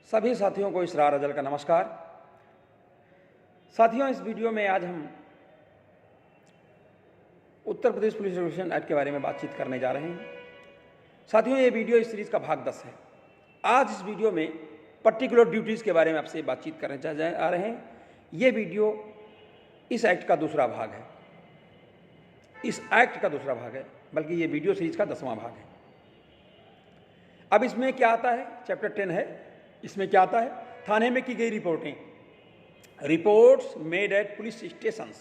सभी साथियों को इसरार अजल का नमस्कार। साथियों, इस वीडियो में आज हम Uttar Pradesh police regulation act के बारे में बातचीत करने जा रहे हैं। साथियों, ये वीडियो इस सीरीज का भाग 10 है। आज इस वीडियो में पर्टिकुलर ड्यूटीज़ के बारे में आपसे बातचीत करने जा रहे हैं। ये वीडियो इस एक्ट का दूसरा भाग है, इस एक्ट का दूसरा भाग है, बल्कि ये वीडियो सीरीज का 10वां भाग है। अब इसमें क्या आता है? चैप्टर 10 है। इसमें क्या आता है? थाने में की गई रिपोर्टें, reports made at police stations.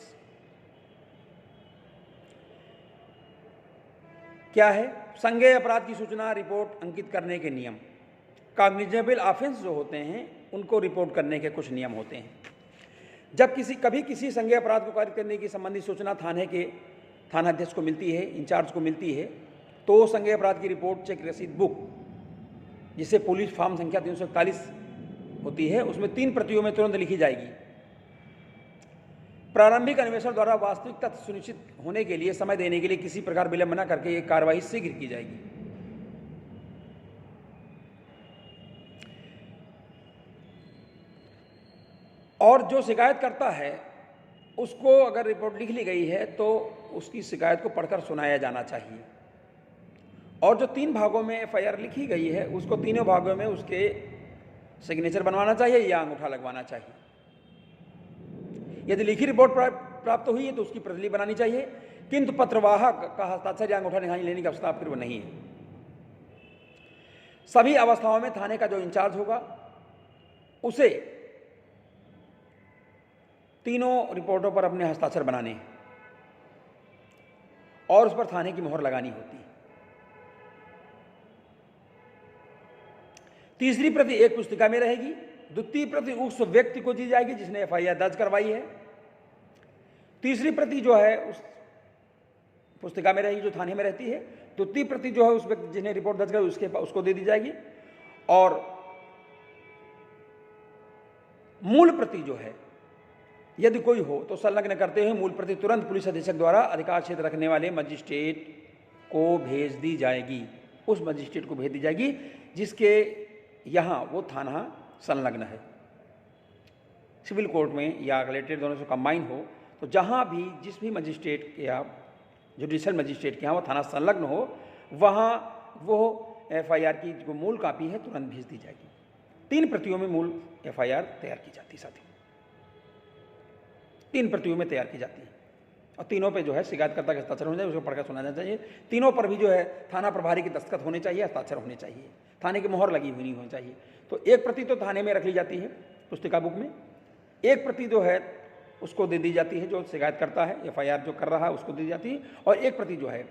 क्या है? संज्ञेय अपराध की सूचना रिपोर्ट अंकित करने के नियम। कॉग्निजेबल ऑफेंस जो होते हैं उनको रिपोर्ट करने के कुछ नियम होते हैं। जब कभी किसी संज्ञेय अपराध को कारित करने की संबंधित सूचना थाने के थानाध्यक्ष को मिलती है, इंचार्ज को मिलती है, तो संज्ञेय अपराध की रिपोर्ट चेक रसीद बुक, जिसे पुलिस फॉर्म संख्या 341 होती है, उसमें 3 प्रतियों में तुरंत लिखी जाएगी। प्रारंभिक अन्वेषण द्वारा वास्तविक तथ्य सुनिश्चित होने के लिए समय देने के लिए किसी प्रकार विलंब न करके ये कार्रवाई शीघ्र की जाएगी। और जो शिकायत करता है उसको अगर रिपोर्ट लिख ली गई है तो उसकी शिकायत को पढ़कर सुनाया जाना चाहिए। और जो 3 भागों में एफआईआर लिखी गई है उसको तीनों भागों में उसके सिग्नेचर बनवाना चाहिए या अंगूठा लगवाना चाहिए। यदि लिखी रिपोर्ट प्राप्त हुई है तो उसकी प्रति बनानी चाहिए, किंतु पत्रवाहक का हस्ताक्षर या अंगूठा निशानी लेने की आवश्यकता फिर वो नहीं है। सभी अवस्थाओं में थाने का जो इंचार्ज होगा उसे तीनों रिपोर्टों पर अपने हस्ताक्षर बनाने हैं और उस पर थाने की मोहर लगानी होती है। तीसरी प्रति एक पुस्तिका में रहेगी, द्वितीय प्रति उस व्यक्ति को दी जाएगी जिसने एफआईआर दर्ज करवाई है। तीसरी प्रति जो है उस पुस्तिका में रहेगी जो थाने में रहती है। द्वितीय प्रति जो है उस व्यक्ति जिसने रिपोर्ट दर्ज कराई उसको दे दी जाएगी। और मूल प्रति जो है यदि कोई हो तो संलग्न करते हुए मूल प्रति तुरंत पुलिस अधीक्षक द्वारा अधिकार क्षेत्र रखने वाले मजिस्ट्रेट को भेज दी जाएगी। उस मजिस्ट्रेट को भेज दी जाएगी जिसके यहाँ वो थाना संलग्न है। सिविल कोर्ट में या रिलेटेड दोनों से कंबाइन हो तो जहाँ भी जिस भी मजिस्ट्रेट के यहाँ, जुडिशियल मजिस्ट्रेट के यहाँ वो थाना संलग्न हो, वहाँ वो एफआईआर की जो मूल कापी है तुरंत भेज दी जाएगी। 3 प्रतियों में मूल एफआईआर तैयार की जाती है। साथी 3 प्रतियों में तैयार की जाती है और तीनों पे जो है शिकायतकर्ता के हस्ताक्षर होने चाहिए, उसको पढ़कर सुनाना चाहिए। तीनों पर भी जो है थाना प्रभारी के दस्तखत होने चाहिए, हस्ताक्षर होने चाहिए, थाने की मोहर लगी हुई नहीं होनी चाहिए। तो एक प्रति तो थाने में रख ली जाती है पुस्तिका बुक में, एक प्रति जो है उसको दे दी जाती है जो शिकायत करता है, एफआईआर जो कर रहा है उसको दी जाती है, और एक प्रति जो है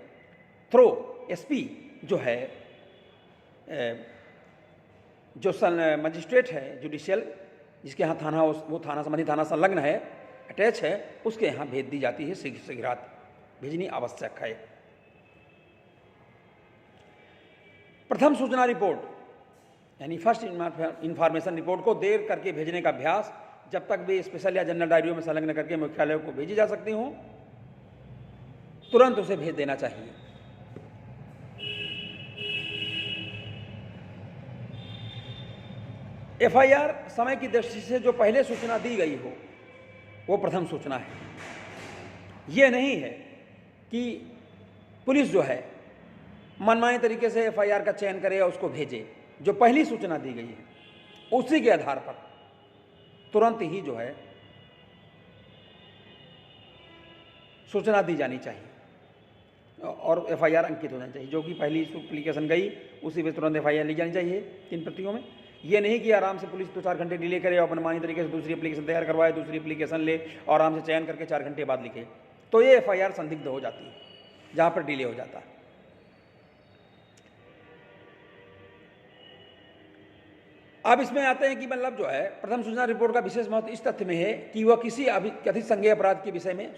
थ्रो एसपी जो है जो मजिस्ट्रेट है जुडिशियल, जिसके यहाँ थाना वो थाना संबंधी थाना संलग्न है, अटैच है, उसके यहाँ भेज दी जाती है। शीघ्र भेजनी आवश्यक है। प्रथम सूचना रिपोर्ट यानी फर्स्ट इंफॉर्मेशन रिपोर्ट को देर करके भेजने का अभ्यास जब तक वे स्पेशल या जनरल डायरियों में संलग्न करके मुख्यालय को भेजी जा सकती हों, तुरंत उसे भेज देना चाहिए। एफआईआर समय की दृष्टि से जो पहले सूचना दी गई हो वो प्रथम सूचना है। ये नहीं है कि पुलिस जो है मनमाने तरीके से एफआईआर का चयन करे या उसको भेजे। जो पहली सूचना दी गई है उसी के आधार पर तुरंत ही जो है सूचना दी जानी चाहिए और एफआईआर अंकित होना चाहिए। जो कि पहली एप्लीकेशन गई उसी पे तुरंत एफआईआर ली जानी चाहिए 3 प्रतियों में। ये नहीं कि आराम से पुलिस 2-4 घंटे डिले करे और मनमानी तरीके से दूसरी एप्लीकेशन तैयार करवाए, दूसरी एप्लीकेशन ले और आराम से चयन करके 4 घंटे बाद लिखे, तो ये एफआईआर संदिग्ध हो जाती है जहां पर डिले हो जाता है। अब इसमें आते हैं कि मतलब जो है प्रथम सूचना रिपोर्ट का विशेष महत्व इस तथ्य में है कि वह किसी कथित संज्ञेय अपराध के विषय में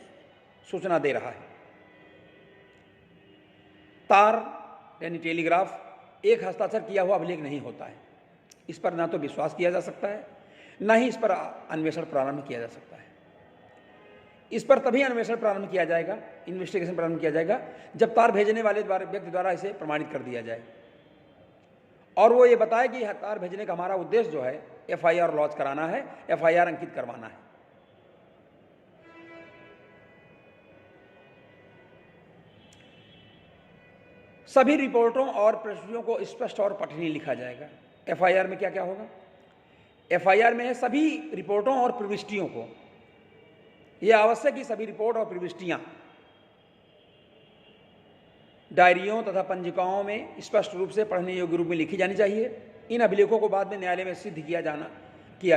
सूचना दे रहा है। तार यानी टेलीग्राफ एक हस्ताक्षर किया हुआ अभिलेख नहीं होता है। इस पर ना तो विश्वास किया जा सकता है, ना ही इस पर अन्वेषण प्रारंभ किया जा सकता है। इस पर तभी अन्वेषण प्रारंभ किया जाएगा, इन्वेस्टिगेशन प्रारंभ किया जाएगा, जब तार भेजने वाले व्यक्ति द्वारा इसे प्रमाणित कर दिया जाए और वो ये बताए कि तार भेजने का हमारा उद्देश्य जो है एफआईआर लॉन्च कराना है, एफआईआर अंकित करवाना है। सभी रिपोर्टों और प्रविष्टियों को स्पष्ट और पठनीय लिखा जाएगा। एफआईआर में क्या क्या होगा? एफआईआर में है सभी रिपोर्टों और प्रविष्टियों को, यह आवश्यक कि सभी रिपोर्ट और प्रविष्टियां डायरियों तथा पंजिकाओं में स्पष्ट रूप से पढ़ने योग्य रूप में लिखी जानी चाहिए। इन अभिलेखों को बाद में न्यायालय में सिद्ध किया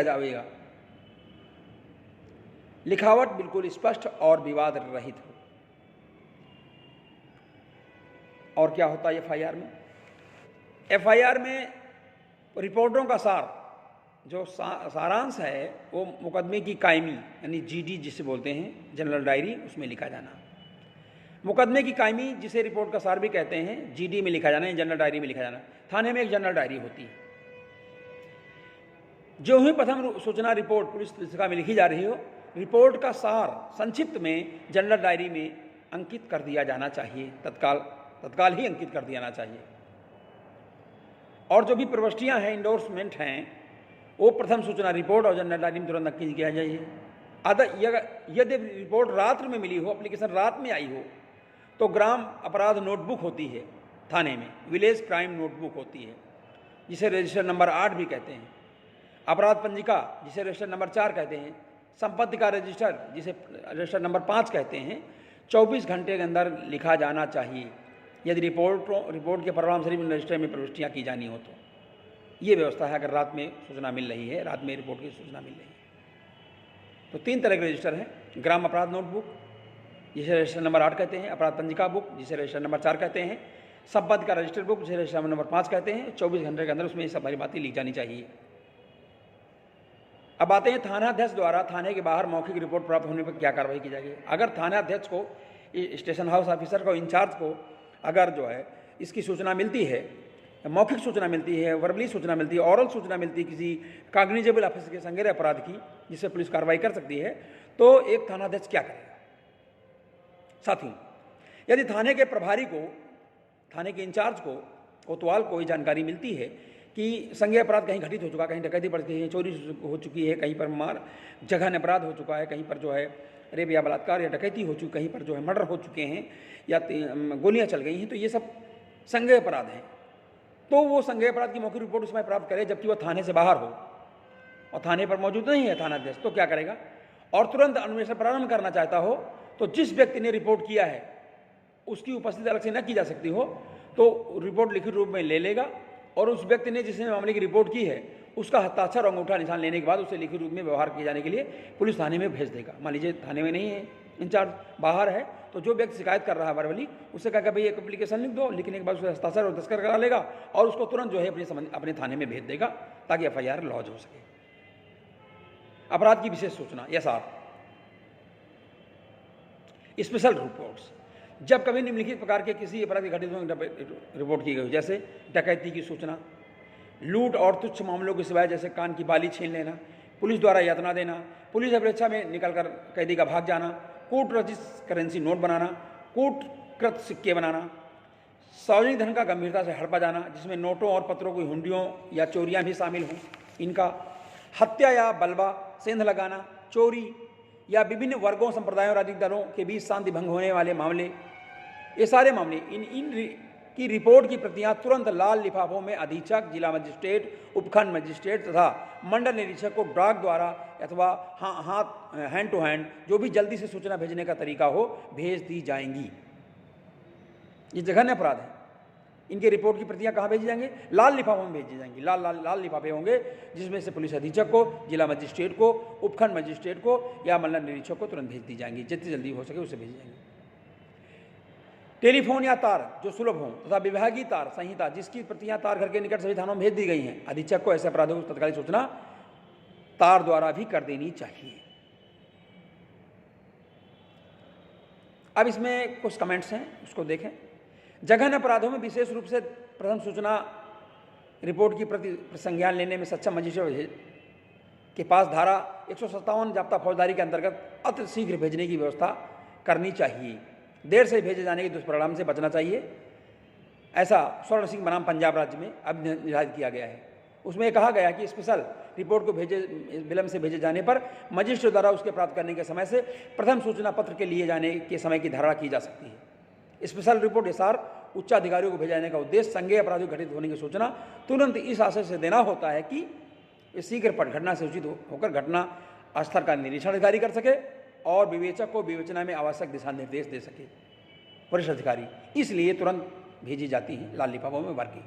जाएगा। लिखावट बिल्कुल स्पष्ट और विवाद रहित हो। और क्या होता है एफआईआर में? एफआईआर में रिपोर्टों का सार, जो सारांश है, वो मुकदमे की कायमी यानी जीडी जिसे बोलते हैं, जनरल डायरी, उसमें लिखा जाना। मुकदमे की कायमी जिसे रिपोर्ट का सार भी कहते हैं, जीडी में लिखा जाना है, जनरल डायरी में लिखा जाना। थाने में एक जनरल डायरी होती है। जो ही प्रथम सूचना रिपोर्ट पुलिस पुस्तिका में लिखी जा रही हो, रिपोर्ट का सार संक्षिप्त में जनरल डायरी में अंकित कर दिया जाना चाहिए, तत्काल ही अंकित कर दिया जाना चाहिए। और जो भी प्रविष्टियां हैं, इंडोर्समेंट हैं, वो प्रथम सूचना रिपोर्ट और जनरल डायरी में तुरंत अंकित किया जाइए। यदि रिपोर्ट रात्र में मिली हो, एप्लीकेशन रात में आई हो, तो ग्राम अपराध नोटबुक होती है थाने में, विलेज क्राइम नोटबुक होती है, जिसे रजिस्टर नंबर 8 भी कहते हैं। अपराध पंजिका, जिसे रजिस्टर नंबर 4 कहते हैं। संपत्ति का रजिस्टर, जिसे रजिस्टर नंबर 5 कहते हैं, 24 घंटे के अंदर लिखा जाना चाहिए यदि रिपोर्ट के परिणाम स्वरूप रजिस्टर में प्रविष्टियाँ की जानी हो तो। ये व्यवस्था है अगर रात में सूचना मिल रही है, रात में रिपोर्ट की सूचना मिल रही है। तो 3 तरह के रजिस्टर हैं: ग्राम अपराध नोटबुक, जिसे रजिस्टर नंबर 8 कहते हैं, अपराध पंजिका बुक, जिसे रजिस्टर नंबर 4 कहते हैं, संपत्ति का रजिस्टर बुक, जिसे रजिस्टर नंबर 5 कहते हैं। 24 घंटे के अंदर उसमें ये सब सारी बातें लिख जानी चाहिए। अब आते हैं थानाध्यक्ष द्वारा थाने के बाहर मौखिक रिपोर्ट प्राप्त होने पर क्या कार्रवाई की जाएगी। अगर थानाध्यक्ष को, स्टेशन हाउस ऑफिसर को, इंचार्ज को अगर जो है इसकी सूचना मिलती है, मौखिक सूचना मिलती है, वर्बली सूचना मिलती है, ऑरल सूचना मिलती है किसी कॉग्निजेबल ऑफेंस के संज्ञेय अपराध की, जिससे पुलिस कार्रवाई कर सकती है, तो एक थानाध्यक्ष क्या करेगा? साथियों, यदि थाने के प्रभारी को, थाने के इंचार्ज को, कोतवाल को ये जानकारी मिलती है कि संज्ञेय अपराध कहीं घटित हो चुका, कहीं डकैती बढ़ गई है, चोरी हो चुकी है, कहीं पर जघन्य अपराध हो चुका है, कहीं पर जो है रेप या बलात्कार या डकैती हो चुकी, कहीं पर जो है मर्डर हो चुके हैं या गोलियां चल गई हैं, तो ये सब संज्ञेय अपराध हैं, तो वो संज्ञेय अपराध की मौखिक रिपोर्ट उसमें प्राप्त करे जबकि वो थाने से बाहर हो और थाने पर मौजूद नहीं है थानाध्यक्ष, तो क्या करेगा? और तुरंत अन्वेषण प्रारंभ करना चाहता हो तो जिस व्यक्ति ने रिपोर्ट किया है उसकी उपस्थिति अलग से न की जा सकती हो, तो रिपोर्ट लिखित रूप में ले लेगा और उस व्यक्ति ने जिसने मामले की रिपोर्ट की है उसका हस्ताक्षर और अंगूठा निशान लेने के बाद उसे लिखित रूप में व्यवहार किए जाने के लिए पुलिस थाने में भेज देगा। मान लीजिए थाने में नहीं है इंचार्ज, बाहर है, तो जो व्यक्ति शिकायत कर रहा है वर्बली, उससे कहा कि भाई एक एप्लीकेशन लिख दो, लिखने के बाद उसे हस्ताक्षर और दस्तखत करा लेगा और उसको तुरंत जो है अपने थाने में भेज देगा ताकि एफआईआर लॉन्च हो सके। अपराध की विशेष सूचना, एसआर, स्पेशल रिपोर्ट्स, जब कभी निम्नलिखित प्रकार के किसी अपराध की घटना रिपोर्ट की गई, जैसे डकैती की सूचना, लूट और तुच्छ मामलों के सिवाय जैसे कान की बाली छीन लेना, पुलिस द्वारा यातना देना, पुलिस अपेक्षा में निकलकर कैदी का भाग जाना, कूट रजित करेंसी नोट बनाना, कूटकृत सिक्के बनाना, सार्वजनिक धन का गंभीरता से हड़पा जाना जिसमें नोटों और पत्रों की हुंडियों या चोरियां भी शामिल हों, इनका, हत्या या बलवा सेंध लगाना, चोरी या विभिन्न वर्गों, संप्रदायों, राजनीतिक दलों के बीच शांति भंग होने वाले मामले, ये सारे मामले इन की रिपोर्ट की प्रतियां तुरंत लाल लिफाफों में अधीक्षक, जिला मजिस्ट्रेट, उपखंड मजिस्ट्रेट तथा मंडल निरीक्षक को डाक द्वारा अथवा हैंड टू हैंड, जो भी जल्दी से सूचना भेजने का तरीका हो, भेज दी जाएंगी। ये जघन्य अपराध है, इनके रिपोर्ट की प्रतियां कहाँ भेजी जाएंगी? लाल लिफाफों में भेजी जाएंगी। लाल लिफाफे होंगे जिसमें से पुलिस अधीक्षक को, जिला मजिस्ट्रेट को, उपखंड मजिस्ट्रेट को या मंडल निरीक्षक को तुरंत भेज दी जाएंगी। जितनी जल्दी हो सके उसे भेजी जाएंगी। टेलीफोन या तार जो सुलभ हों तथा विभागीय तार संहिता जिसकी प्रतियां तार घर के निकट सभी थानों में भेज दी गई हैं, अधीक्षक को ऐसे अपराधों की तत्कालिक सूचना तार द्वारा भी कर देनी चाहिए। अब इसमें कुछ कमेंट्स हैं, उसको देखें। जघन्य अपराधों में विशेष रूप से प्रथम सूचना रिपोर्ट की प्रति संज्ञान लेने में सक्षम मजिस्ट्रेट के पास धारा 157 जाब्ता फौजदारी के अंतर्गत अति शीघ्र भेजने की व्यवस्था करनी चाहिए। देर से भेजे जाने के दुष्परिणाम से बचना चाहिए। ऐसा स्वर्ण सिंह बनाम पंजाब राज्य में अब निर्धारित किया गया है। उसमें कहा गया कि स्पेशल रिपोर्ट को विलंब से भेजे जाने पर मजिस्ट्रेट द्वारा उसके प्राप्त करने के समय से प्रथम सूचना पत्र के लिए जाने के समय की धारणा की जा सकती है। स्पेशल रिपोर्ट एसआर उच्चाधिकारियों को भेजाने का उद्देश्य संज्ञेय अपराध घटित होने की सूचना तुरंत इस आशय से देना होता है कि शीघ्र घटना से उचित होकर घटना स्थल का निरीक्षण अधिकारी कर सके और विवेचक को विवेचना में आवश्यक दिशा निर्देश दे सके वरिष्ठ अधिकारी, इसलिए तुरंत भेजी जाती हैं लाल लिफाफों में भर के।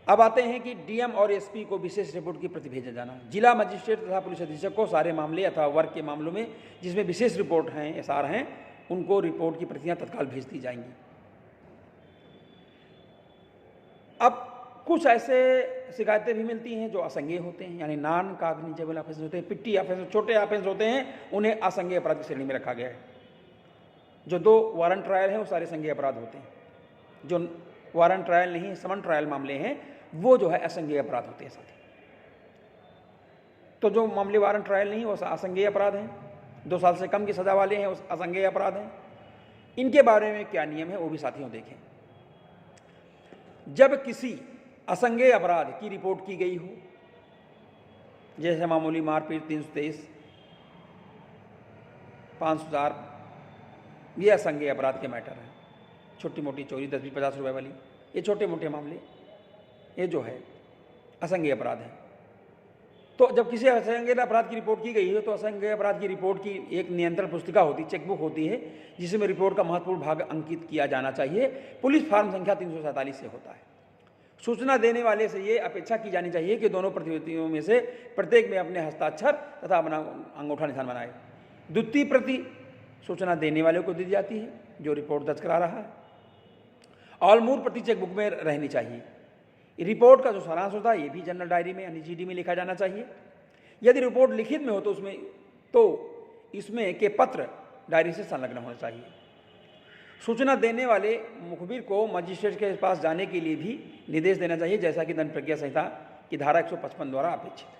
अब आते हैं कि डीएम और एसपी को विशेष रिपोर्ट की प्रति भेजा जाना। जिला मजिस्ट्रेट तथा पुलिस अधीक्षक को सारे मामले अथवा वर्ग के मामलों में जिसमें विशेष रिपोर्ट हैं एसआर हैं उनको रिपोर्ट की प्रतियां तत्काल भेज दी जाएंगी। अब कुछ ऐसे शिकायतें भी मिलती हैं जो असंज्ञेय होते हैं, यानी नॉन कॉग्निजेबल ऑफेंस होते हैं, पिट्टी ऑफेंस, छोटे ऑफेंस होते हैं, उन्हें असंज्ञेय अपराध की श्रेणी में रखा गया है। जो 2 वारंट ट्रायल हैं वो सारे संज्ञेय अपराध होते हैं। जो वारंट ट्रायल नहीं, समन ट्रायल मामले हैं वो जो है असंज्ञेय अपराध होते हैं साथी। तो जो मामले वारंट ट्रायल नहीं वो असंज्ञेय अपराध हैं, 2 साल से कम की सजा वाले हैं वो असंज्ञेय अपराध हैं। इनके बारे में क्या नियम है वो भी साथियों देखें। जब किसी असंज्ञेय अपराध की रिपोर्ट की गई हो, जैसे मामूली मारपीट 323, 5,000, ये असंज्ञेय अपराध के मैटर हैं। छोटी मोटी चोरी 10-20-50 रुपए वाली, ये छोटे मोटे मामले, ये जो है असंज्ञेय अपराध है। तो जब किसी असंज्ञेय अपराध की रिपोर्ट की गई है तो असंज्ञेय अपराध की रिपोर्ट की एक नियंत्रण पुस्तिका होती है, चेकबुक होती है, जिसमें रिपोर्ट का महत्वपूर्ण भाग अंकित किया जाना चाहिए। पुलिस फॉर्म संख्या 347 से होता है। सूचना देने वाले से ये अपेक्षा की जानी चाहिए कि दोनों प्रतियों में से प्रत्येक में अपने हस्ताक्षर तथा अपना अंगूठा निशान बनाए। द्वितीय प्रति सूचना देने वाले को दी जाती है जो रिपोर्ट दर्ज करा रहा है, और मूल प्रति चेकबुक में रहनी चाहिए। रिपोर्ट का जो सारांश होता है ये भी जनरल डायरी में यानी जीडी में लिखा जाना चाहिए। यदि रिपोर्ट लिखित में हो तो इसमें के पत्र डायरी से संलग्न होना चाहिए। सूचना देने वाले मुखबिर को मजिस्ट्रेट के पास जाने के लिए भी निर्देश देना चाहिए, जैसा कि दंड प्रक्रिया संहिता की धारा 155 द्वारा अपेक्षित है।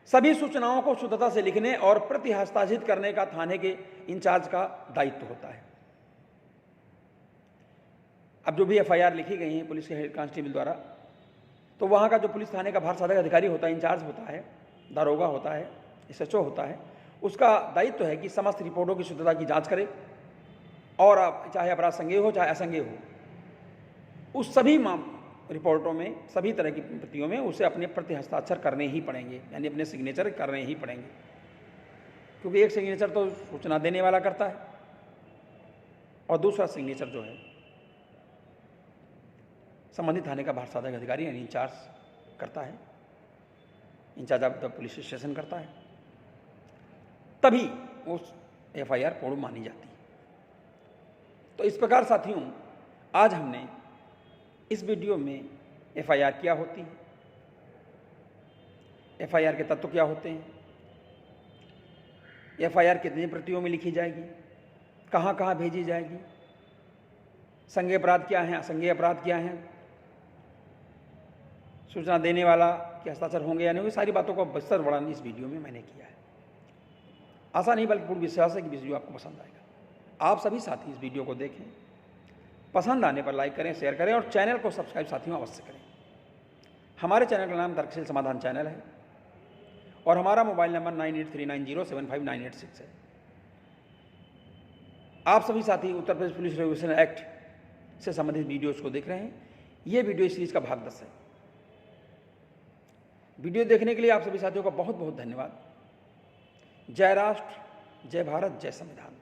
सभी सूचनाओं को शुद्धता से लिखने और प्रति हस्ताक्षरित करने का थाने के इंचार्ज का दायित्व होता है। अब जो भी एफआईआर लिखी गई है पुलिस के हेड कांस्टेबल द्वारा, तो वहाँ का जो पुलिस थाने का भार साधक अधिकारी होता है, इंचार्ज होता है, दारोगा होता है, एसएचओ होता है, उसका दायित्व है कि समस्त रिपोर्टों की शुद्धता की जांच करे और चाहे अपराध संज्ञेय हो चाहे असंज्ञेय हो, उस सभी रिपोर्टों में सभी तरह की प्रतियों में उसे अपने प्रति हस्ताक्षर करने ही पड़ेंगे, यानी अपने सिग्नेचर करने ही पड़ेंगे, क्योंकि एक सिग्नेचर तो सूचना देने वाला करता है और दूसरा सिग्नेचर जो है संबंधित थाने का भार साधक अधिकारी यानी इंचार्ज करता है, incharge of the police station करता है, तभी उस एफआईआर पूर्ण मानी जाती है। तो इस प्रकार साथियों आज हमने इस वीडियो में एफआईआर क्या होती है, एफआईआर के तत्व क्या होते हैं, एफआईआर कितनी प्रतियों में लिखी जाएगी, कहाँ कहाँ भेजी जाएगी, संज्ञेय अपराध क्या हैं, असंज्ञेय अपराध क्या हैं, सूचना देने वाला के हस्ताक्षर होंगे या नहीं, सारी बातों को विस्तार वर्णन इस वीडियो में मैंने किया है। आशा नहीं बल्कि पूर्ण विश्वास है कि वीडियो आपको पसंद आएगा। आप सभी साथी इस वीडियो को देखें, पसंद आने पर लाइक करें, शेयर करें और चैनल को सब्सक्राइब साथियों अवश्य करें। हमारे चैनल का नाम तर्कशील समाधान चैनल है और हमारा मोबाइल नंबर 9839075986 है। आप सभी साथी Uttar Pradesh police regulation act से संबंधित वीडियोज़ को देख रहे हैं। ये वीडियो सीरीज का भाग 10 है। वीडियो देखने के लिए आप सभी साथियों का बहुत बहुत धन्यवाद। जय राष्ट्र, जय भारत, जय संविधान।